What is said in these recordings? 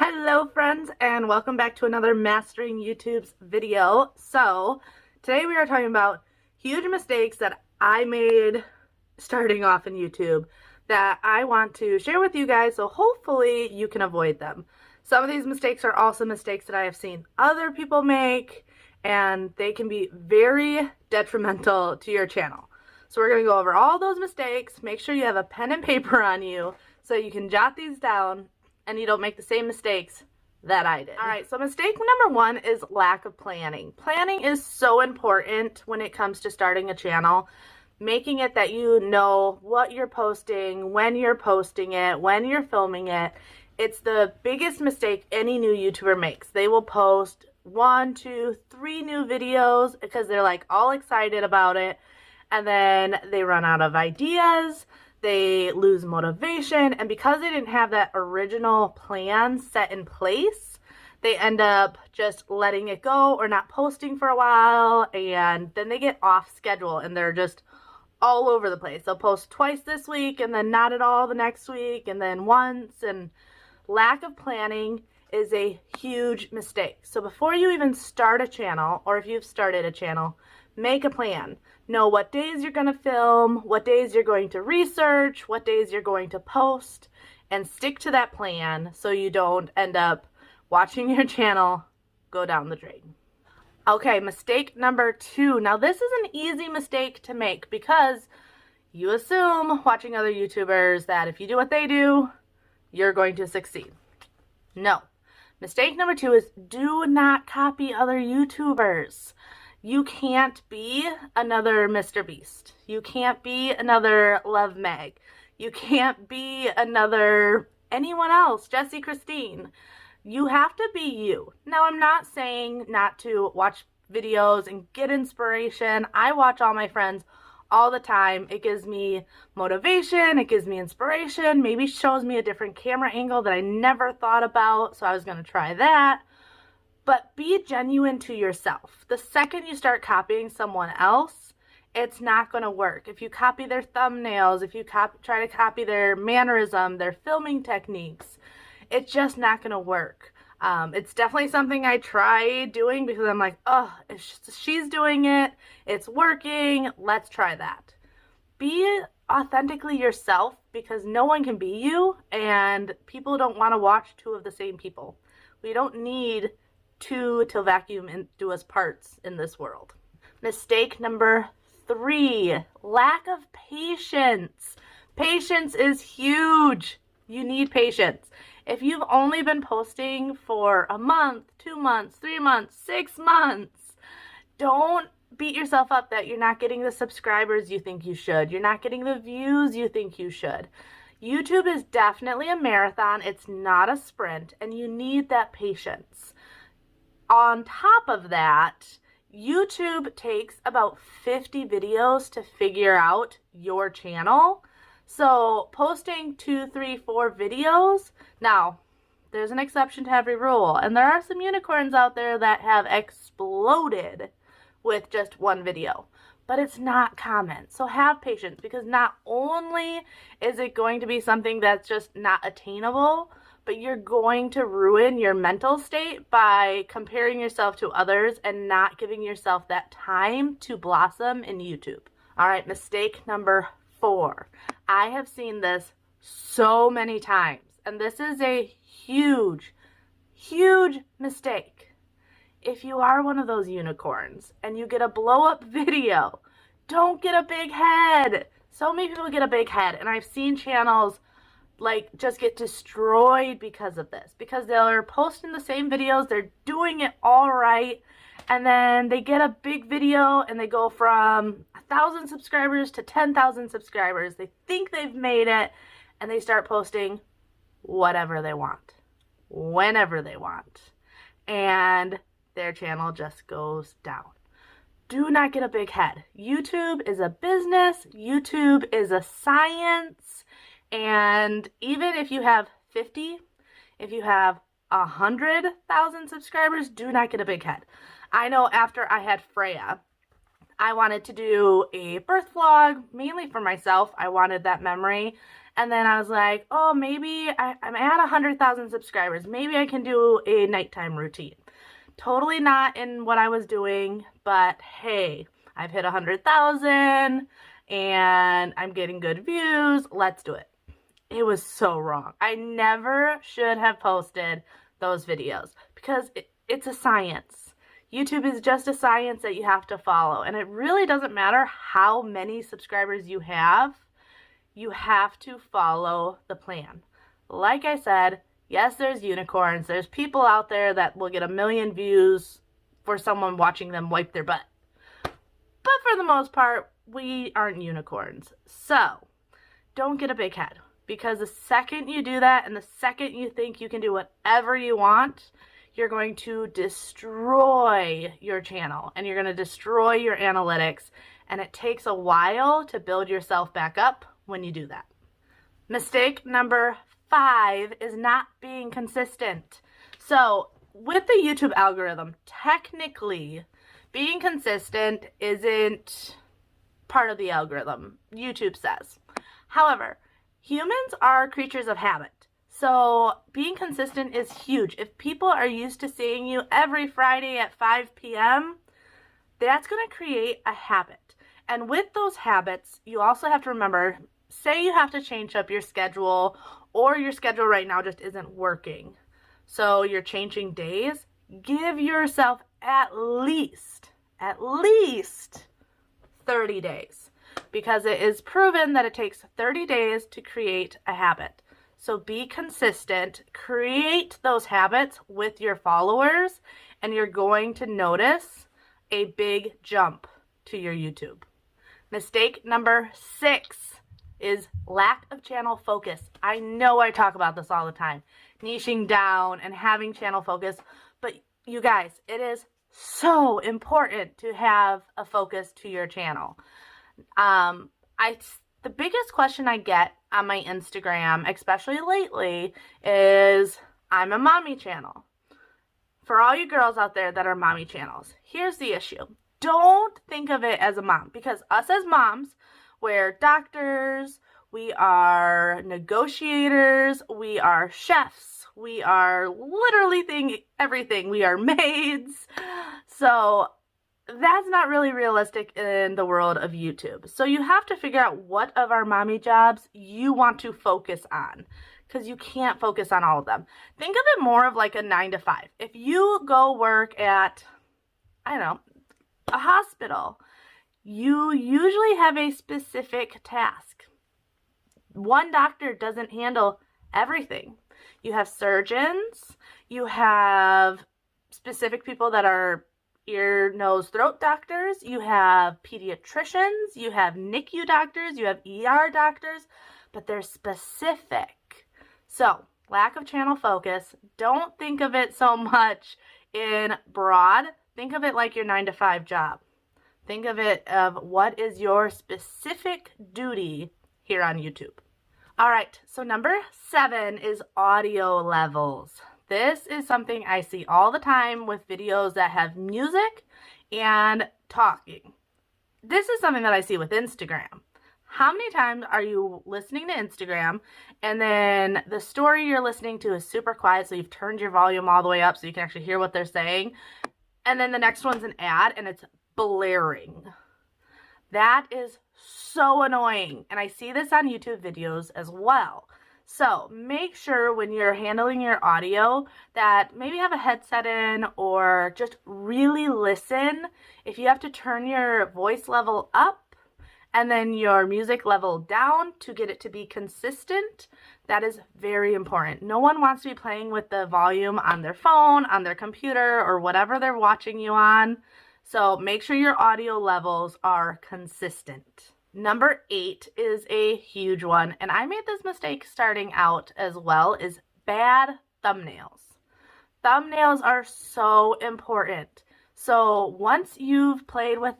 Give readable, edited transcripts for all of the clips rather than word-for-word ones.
Hello friends, and welcome back to another Mastering YouTube's video. So today we are talking about huge mistakes that I made starting off in YouTube that I want to share with you guys, so hopefully you can avoid them. Some of these mistakes are also mistakes that I have seen other people make, and they can be very detrimental to your channel. So we're going to go over all those mistakes. Make sure you have a pen and paper on you so you can jot these down and you don't make the same mistakes that I did. Alright, so mistake number one is lack of planning. Planning is so important when it comes to starting a channel. Making it that you know what you're posting, when you're posting it, when you're filming it. It's the biggest mistake any new YouTuber makes. They will post 1, 2, 3 new videos because they're like all excited about it, and then they run out of ideas. They lose motivation, and because they didn't have that original plan set in place, they end up just letting it go or not posting for a while, and then they get off schedule and they're just all over the place. They'll post twice this week and then not at all the next week and then once, and lack of planning is a huge mistake. So before you even start a channel, or if you've started a channel, make a plan. Know what days you're going to film, what days you're going to research, what days you're going to post, and stick to that plan so you don't end up watching your channel go down the drain. Okay, mistake number 2. Now this is an easy mistake to make because you assume watching other YouTubers that if you do what they do, you're going to succeed. No. Mistake number 2 is do not copy other YouTubers. You can't be another Mr. Beast. You can't be another Love Meg. You can't be another anyone else, Jessie Christine. You have to be you. Now, I'm not saying not to watch videos and get inspiration. I watch all my friends all the time. It gives me motivation. It gives me inspiration. Maybe shows me a different camera angle that I never thought about, so I was going to try that. But be genuine to yourself. The second you start copying someone else, it's not going to work. If you copy their thumbnails, if you try to copy their mannerism, their filming techniques, it's just not going to work. It's definitely something I try doing because I'm like, oh, she's doing it, it's working, let's try that. Be authentically yourself because no one can be you, and people don't want to watch two of the same people. We don't need two to vacuum and do us parts in this world. Mistake number 3, lack of patience. Patience is huge. You need patience. If you've only been posting for a month, 2 months, 3 months, 6 months, don't beat yourself up that you're not getting the subscribers you think you should. You're not getting the views you think you should. YouTube is definitely a marathon. It's not a sprint, and you need that patience. On top of that, YouTube takes about 50 videos to figure out your channel. So posting 2, 3, 4 videos, now there's an exception to every rule, and there are some unicorns out there that have exploded with just one video, but it's not common. So have patience, because not only is it going to be something that's just not attainable, but you're going to ruin your mental state by comparing yourself to others and not giving yourself that time to blossom in YouTube. All right, mistake number 4. I have seen this so many times, and this is a huge, huge mistake. If you are one of those unicorns and you get a blow-up video, don't get a big head. So many people get a big head, and I've seen channels like just get destroyed because of this, because they're posting the same videos, they're doing it all right, and then they get a big video and they go from 1,000 subscribers to 10,000 subscribers. They think they've made it, and they start posting whatever they want, whenever they want, and their channel just goes down. Do not get a big head. YouTube is a business. YouTube is a science. And even if you have 50, if you have 100,000 subscribers, do not get a big head. I know after I had Freya, I wanted to do a birth vlog, mainly for myself. I wanted that memory. And then I was like, oh, maybe I'm at 100,000 subscribers. Maybe I can do a nighttime routine. Totally not in what I was doing, but hey, I've hit 100,000 and I'm getting good views. Let's do it. It was so wrong. I never should have posted those videos because it's a science. YouTube is just a science that you have to follow, and it really doesn't matter how many subscribers you have to follow the plan. Like I said, yes, there's unicorns. There's people out there that will get 1 million views for someone watching them wipe their butt. But for the most part, we aren't unicorns. So, don't get a big head. Because the second you do that and the second you think you can do whatever you want, you're going to destroy your channel and you're going to destroy your analytics. And it takes a while to build yourself back up when you do that. Mistake number 5 is not being consistent. So with the YouTube algorithm, technically being consistent isn't part of the algorithm, YouTube says. However, humans are creatures of habit. So being consistent is huge. If people are used to seeing you every Friday at 5 p.m., that's going to create a habit. And with those habits, you also have to remember, say you have to change up your schedule or your schedule right now just isn't working. So you're changing days. Give yourself at least 30 days. Because it is proven that it takes 30 days to create a habit. So be consistent, create those habits with your followers, and you're going to notice a big jump to your YouTube. Mistake number 6 is lack of channel focus. I know I talk about this all the time, niching down and having channel focus, but you guys, it is so important to have a focus to your channel. The biggest question I get on my Instagram, especially lately, is I'm a mommy channel. For all you girls out there that are mommy channels, here's the issue. Don't think of it as a mom, because us as moms, we're doctors, we are negotiators, we are chefs, we are literally everything. We are maids. So that's not really realistic in the world of YouTube. So you have to figure out what of our mommy jobs you want to focus on, because you can't focus on all of them. Think of it more of like a 9 to 5. If you go work at, I don't know, a hospital, you usually have a specific task. One doctor doesn't handle everything. You have surgeons, you have specific people that are ear, nose, throat doctors, you have pediatricians, you have NICU doctors, you have ER doctors, but they're specific. So, lack of channel focus. Don't think of it so much in broad. Think of it like your 9 to 5 job. Think of it of what is your specific duty here on YouTube. All right, so number 7 is audio levels. This is something I see all the time with videos that have music and talking. This is something that I see with Instagram. How many times are you listening to Instagram and then the story you're listening to is super quiet, so you've turned your volume all the way up so you can actually hear what they're saying, and then the next one's an ad and it's blaring? That is so annoying, and I see this on YouTube videos as well. So make sure when you're handling your audio that maybe have a headset in, or just really listen. If you have to turn your voice level up and then your music level down to get it to be consistent, that is very important. No one wants to be playing with the volume on their phone, on their computer, or whatever they're watching you on. So make sure your audio levels are consistent. Number 8 is a huge one, and I made this mistake starting out as well, is bad thumbnails. Thumbnails are so important. So once you've played with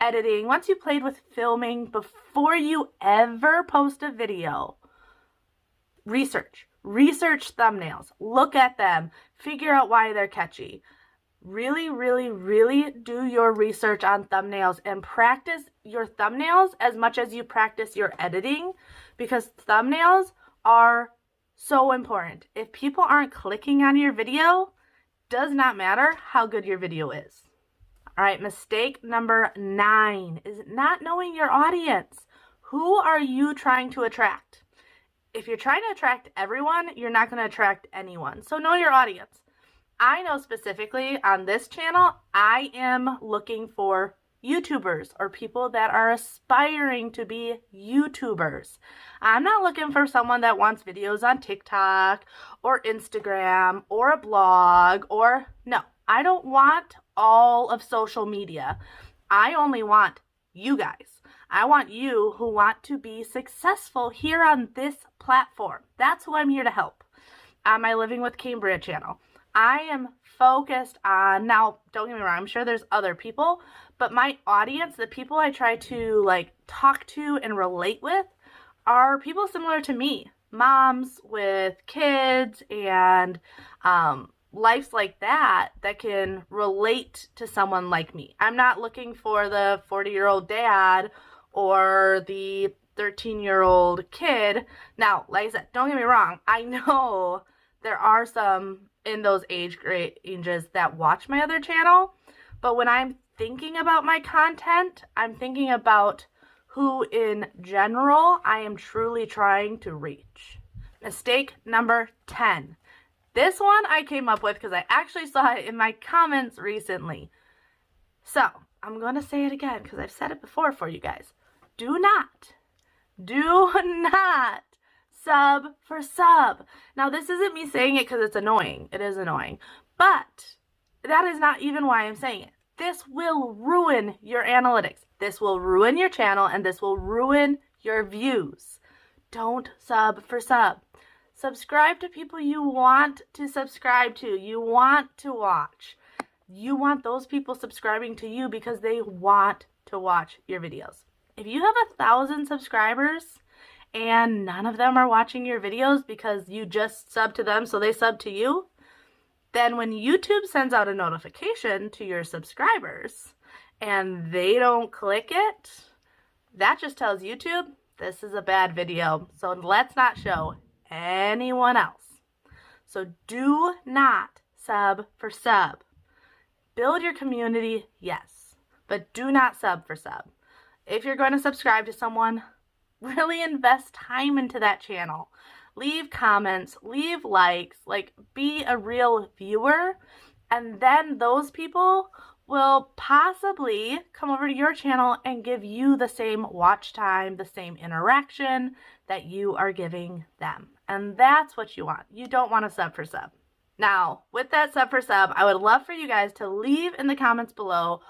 editing, once you played with filming, before you ever post a video, research thumbnails, look at them, figure out why they're catchy. really, really, really do your research on thumbnails and practice your thumbnails as much as you practice your editing, because thumbnails are so important. If people aren't clicking on your video, does not matter how good your video is. All right, mistake number 9 is not knowing your audience. Who are you trying to attract? If you're trying to attract everyone, you're not going to attract anyone. So know your audience. I know specifically on this channel, I am looking for YouTubers or people that are aspiring to be YouTubers. I'm not looking for someone that wants videos on TikTok or Instagram or a blog or no, I don't want all of social media. I only want you guys. I want you who want to be successful here on this platform. That's who I'm here to help on my Living with Cambria channel. I am focused on, now don't get me wrong, I'm sure there's other people, but my audience, the people I try to talk to and relate with are people similar to me, moms with kids and lives like that can relate to someone like me. I'm not looking for the 40-year-old dad or the 13-year-old kid. Now, like I said, don't get me wrong, I know there are some in those age ranges that watch my other channel, but when I'm thinking about my content, I'm thinking about who in general I am truly trying to reach. Mistake number 10. This one I came up with because I actually saw it in my comments recently. So I'm going to say it again because I've said it before for you guys. Do not sub for sub. Now, this isn't me saying it because it's annoying. It is annoying. But that is not even why I'm saying it. This will ruin your analytics. This will ruin your channel, and this will ruin your views. Don't sub for sub. Subscribe to people you want to subscribe to, you want to watch. You want those people subscribing to you because they want to watch your videos. If you have 1,000 subscribers and none of them are watching your videos because you just sub to them so they sub to you, then when YouTube sends out a notification to your subscribers and they don't click it, that just tells YouTube this is a bad video, so let's not show anyone else. So do not sub for sub. Build your community, yes, but do not sub for sub. If you're going to subscribe to someone, really invest time into that channel. Leave comments, leave likes, be a real viewer, and then those people will possibly come over to your channel and give you the same watch time, the same interaction that you are giving them. And that's what you want. You don't want a sub for sub. Now, with that sub for sub, I would love for you guys to leave in the comments below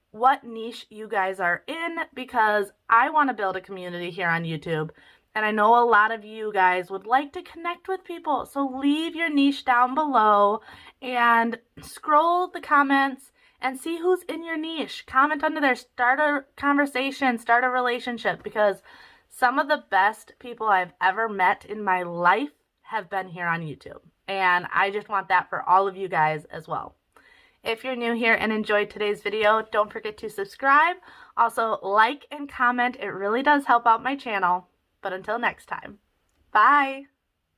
what niche you guys are in, because I want to build a community here on YouTube. And I know a lot of you guys would like to connect with people. So leave your niche down below and scroll the comments and see who's in your niche. Comment under there, start a conversation, start a relationship, because some of the best people I've ever met in my life have been here on YouTube. And I just want that for all of you guys as well. If you're new here and enjoyed today's video, don't forget to subscribe. Also, like and comment. It really does help out my channel. But until next time, bye!